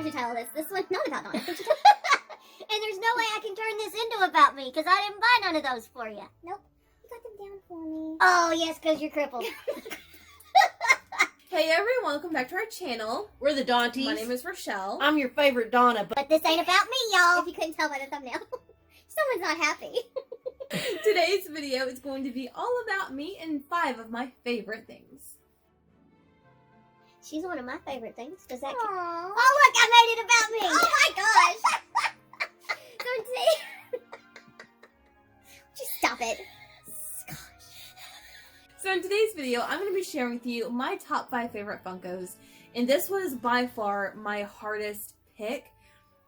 you title this? This one's not about Dawnties. And there's no way I can turn this into about me, because I didn't buy none of those for you. Nope. You got them down for me. Oh, yes, because you're crippled. Hey everyone, welcome back to our channel. We're the Dawnties. My name is Richele. I'm your favorite Donna. But this ain't about me, y'all. If you couldn't tell by the thumbnail. Someone's not happy. Today's video is going to be all about me and 5 of my favorite things. She's one of my favorite things. Does that count? Oh, look, I made it about me. Oh, my gosh. Don't see. Just stop it. So in today's video, I'm going to be sharing with you my top 5 favorite Funkos. And this was by far my hardest pick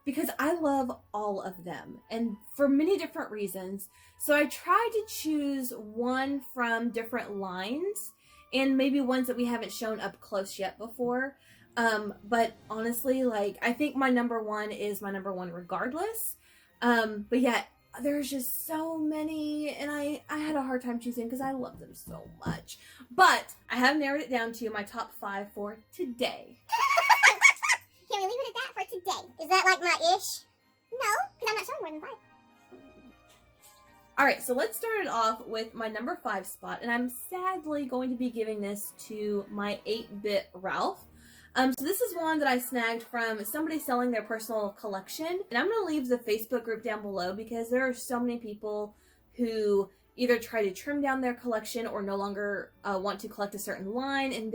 because I love all of them and for many different reasons. So I tried to choose one from different lines and maybe ones that we haven't shown up close yet before. But honestly, like, I think my number 1 is my number 1 regardless. But yeah, there's just so many, and I had a hard time choosing because I love them so much. But I have narrowed it down to my top 5 for today. Can we leave it at that for today? Is that like my ish? No, because I'm not showing more than 5. Alright, so let's start it off with my number 5 spot, and I'm sadly going to be giving this to my 8-bit Ralph. So this is one that I snagged from somebody selling their personal collection, and I'm going to leave the Facebook group down below because there are so many people who either try to trim down their collection or no longer want to collect a certain line, and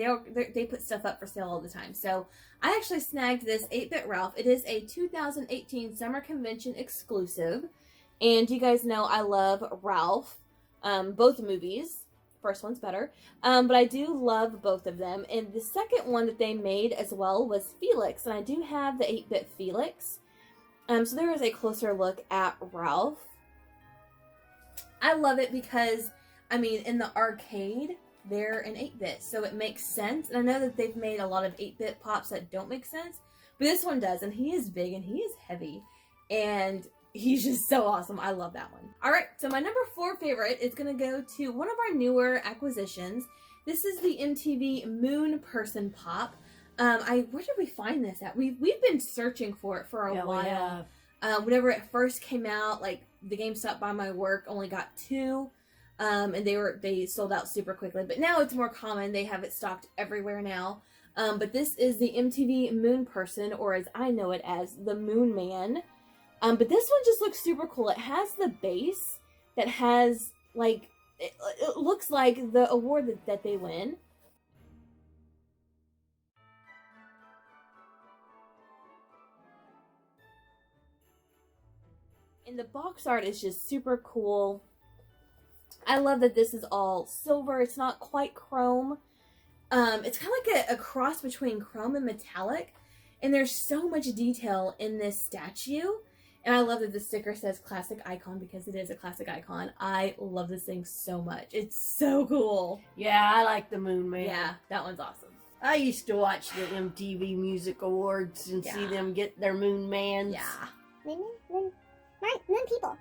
they put stuff up for sale all the time. So I actually snagged this 8-bit Ralph. It is a 2018 Summer Convention exclusive, and you guys know I love Ralph, both movies. First one's better, but I do love both of them. And the second one that they made as well was Felix, and I do have the 8-bit Felix. So there is a closer look at Ralph. I love it because, I mean, in the arcade, they're an 8-bit, so it makes sense. And I know that they've made a lot of 8-bit pops that don't make sense, but this one does, and he is big and he is heavy, and he's just so awesome. I love that one. Alright, so my number 4 favorite is going to go to one of our newer acquisitions. This is the MTV Moon Person Pop. Where did we find this at? We've been searching for it for a while. Whenever it first came out, like the GameStop by my work only got 2. And they sold out super quickly. But now it's more common. They have it stocked everywhere now. But this is the MTV Moon Person, or as I know it as, the Moon Man. But this one just looks super cool. It has the base that has, like, it looks like the award that they win. And the box art is just super cool. I love that this is all silver. It's not quite chrome. It's kind of like a cross between chrome and metallic. And there's so much detail in this statue. And I love that the sticker says classic icon because it is a classic icon. I love this thing so much. It's so cool. Yeah, I like the Moon Man. Yeah, that one's awesome. I used to watch the MTV Music Awards and see them get their Moon Mans. Yeah. Moon people.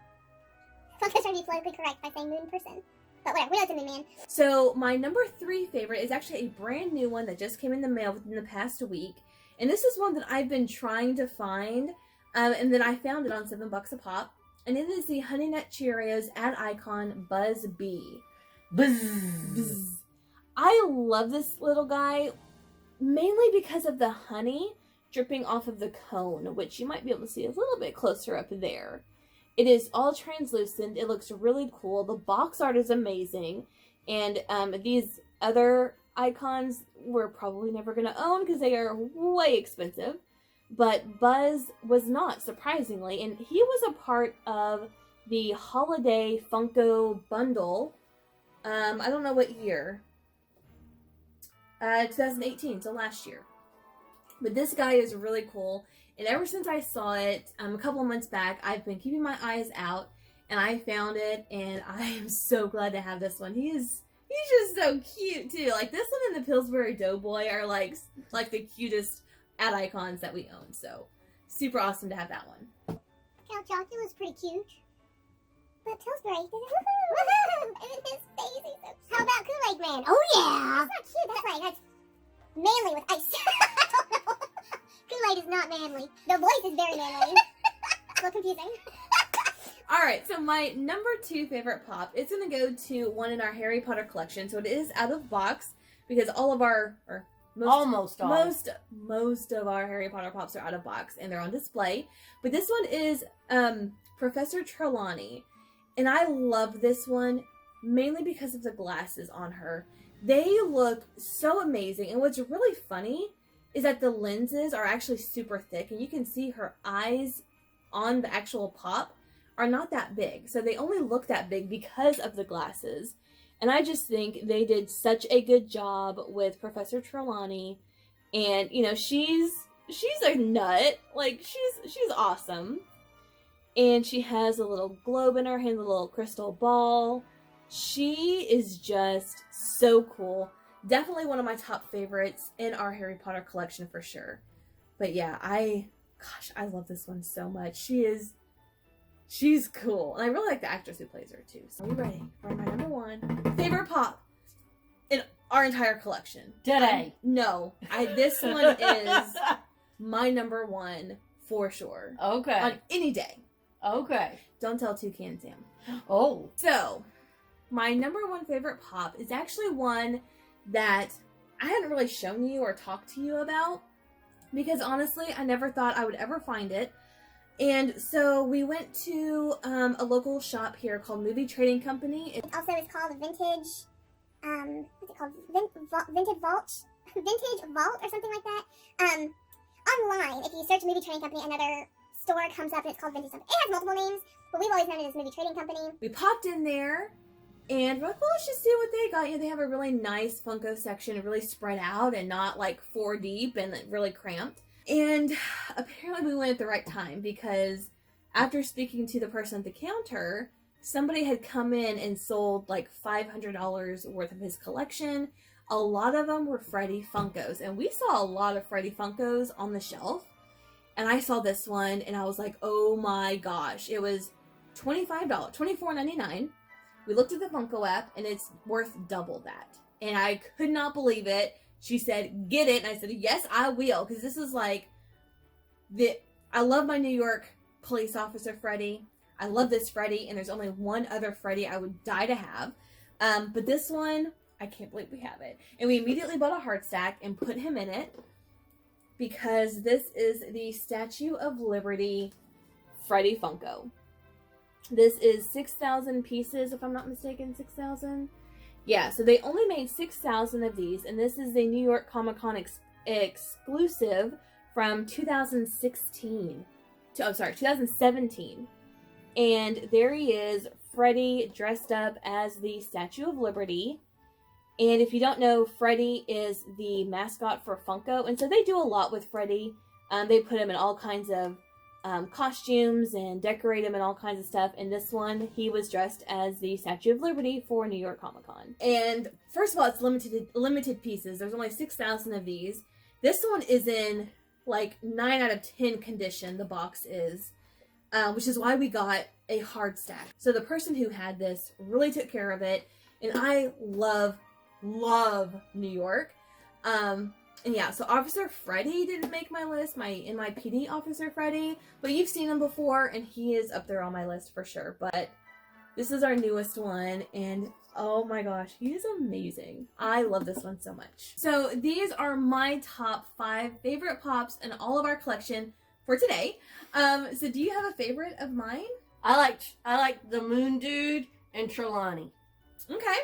Funkos trying to be politically correct by saying Moon Person. But whatever, we know it's a Moon Man. So my number 3 favorite is actually a brand new one that just came in the mail within the past week. And this is one that I've been trying to find. And then I found it on $7 a pop. And it is the Honey Nut Cheerios ad icon Buzz Bee. Buzz. Buzz. I love this little guy mainly because of the honey dripping off of the cone, which you might be able to see a little bit closer up there. It is all translucent. It looks really cool. The box art is amazing. And these other icons we're probably never going to own because they are way expensive. But Buzz was not, surprisingly, and he was a part of the holiday Funko bundle. I don't know what year. 2018, so last year. But this guy is really cool, and ever since I saw it a couple of months back, I've been keeping my eyes out, and I found it, and I am so glad to have this one. He's just so cute, too. Like, this one and the Pillsbury Doughboy are, like the cutest ad icons that we own, so super awesome to have that one. Count Chocula was pretty cute. But Pillsbury, and his face, he's so cute. How about Kool-Aid Man? Oh yeah! That's not cute, that's manly with ice. Kool-Aid is not manly. The voice is very manly. It's a little confusing. Alright, so my number 2 favorite pop is going to go to one in our Harry Potter collection. So it is out of box because all of our, or most of our Harry Potter pops are out of box and they're on display. But this one is Professor Trelawney. And I love this one mainly because of the glasses on her. They look so amazing. And what's really funny is that the lenses are actually super thick. And you can see her eyes on the actual pop are not that big. So they only look that big because of the glasses. And I just think they did such a good job with Professor Trelawney. And, you know, she's a nut. Like, she's awesome. And she has a little globe in her hand, a little crystal ball. She is just so cool. Definitely one of my top favorites in our Harry Potter collection for sure. But yeah, I love this one so much. She's cool. And I really like the actress who plays her too. So are you ready for my number 1 favorite pop in our entire collection? Today. No. This one is my number 1 for sure. Okay. On any day. Okay. Don't tell Toucan Sam. Oh. So, my number 1 favorite pop is actually one that I hadn't really shown you or talked to you about. Because honestly, I never thought I would ever find it. And so we went to a local shop here called Movie Trading Company. It also is called a vintage, what's it called? Vintage Vault? Vintage Vault or something like that. Online, if you search Movie Trading Company, another store comes up and it's called Vintage something. It has multiple names, but we've always known it as Movie Trading Company. We popped in there and we're like, well, let's just see what they got. You know, they have a really nice Funko section, really spread out and not like 4 deep and really cramped. And apparently we went at the right time because after speaking to the person at the counter, somebody had come in and sold like $500 worth of his collection. A lot of them were Freddy Funkos. And we saw a lot of Freddy Funkos on the shelf. And I saw this one and I was like, oh my gosh. It was $25, $24.99. We looked at the Funko app and it's worth double that. And I could not believe it. She said, get it. And I said, yes, I will. Because this is like, I love my New York police officer Freddy. I love this Freddy. And there's only one other Freddy I would die to have. But this one, I can't believe we have it. And we immediately bought a hard stack and put him in it. Because this is the Statue of Liberty Freddy Funko. This is 6,000 pieces, if I'm not mistaken. 6,000? Yeah, so they only made 6,000 of these, and this is a New York Comic Con exclusive from 2017. And there he is, Freddy dressed up as the Statue of Liberty. And if you don't know, Freddy is the mascot for Funko, and so they do a lot with Freddy. They put him in all kinds of costumes and decorate him and all kinds of stuff. And this one, he was dressed as the Statue of Liberty for New York Comic Con. And first of all, it's limited pieces. There's only 6,000 of these. This one is in like 9 out of 10 condition, the box is, which is why we got a hard stack. So the person who had this really took care of it. And I love New York. And yeah, so Officer Freddy didn't make my list, my NYPD Officer Freddy, but you've seen him before, and he is up there on my list for sure. But this is our newest one, and oh my gosh, he is amazing. I love this one so much. So these are my top 5 favorite pops in all of our collection for today. So do you have a favorite of mine? I like the Moon Dude and Trelawney. Okay.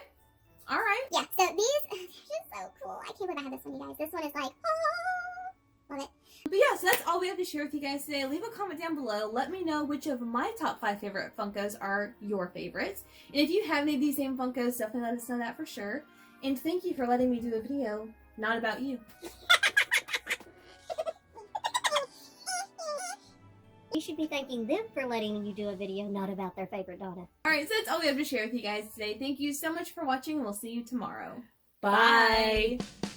All right. Yeah, so these, they're just so cool. I can't believe I have this one, you guys. This one is like, oh, love it. But yeah, so that's all we have to share with you guys today. Leave a comment down below. Let me know which of my top 5 favorite Funkos are your favorites. And if you have any of these same Funkos, definitely let us know that for sure. And thank you for letting me do a video not about you. You should be thanking them for letting you do a video not about their favorite daughter. Alright, so that's all we have to share with you guys today. Thank you so much for watching, and we'll see you tomorrow. Bye. Bye.